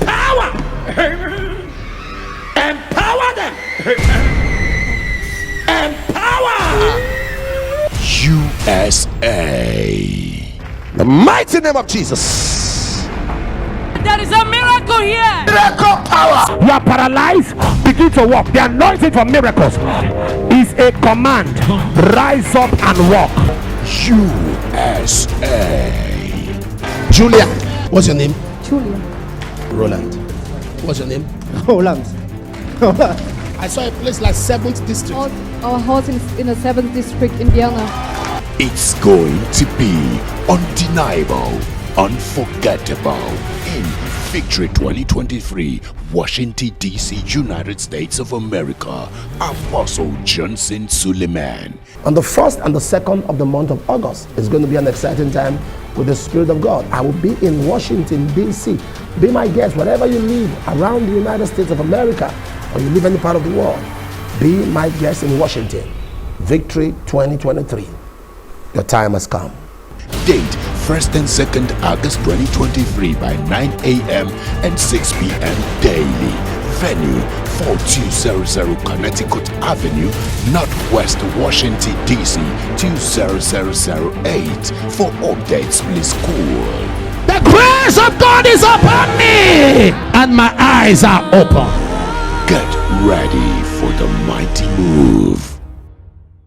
Power. Empower them. Empower. USA. The mighty name of Jesus. There is a miracle here. Miracle power. You are paralyzed. Begin to walk. The anointing for miracles is a command. Rise up and walk. USA. Julia. What's your name? Julia. Roland. What's your name? Roland. I saw a place like 7th district. Our house is in the 7th district in Vienna. It's going to be undeniable, unforgettable in Victory 2023, Washington, D.C., United States of America. Apostle Johnson Suleiman. On the 1st and the 2nd of the month of August, it's going to be an exciting time with the Spirit of God. I will be in Washington, D.C. Be my guest wherever you live around the United States of America, or you live any part of the world. Be my guest in Washington. Victory 2023. Your time has come. Date 1st and 2nd August 2023 by 9 a.m. and 6 p.m. daily. Venue 4200 Connecticut Avenue, Northwest Washington, D.C. 20008. For updates, please call. The grace of God is upon me, and my eyes are open. Get ready for the mighty move.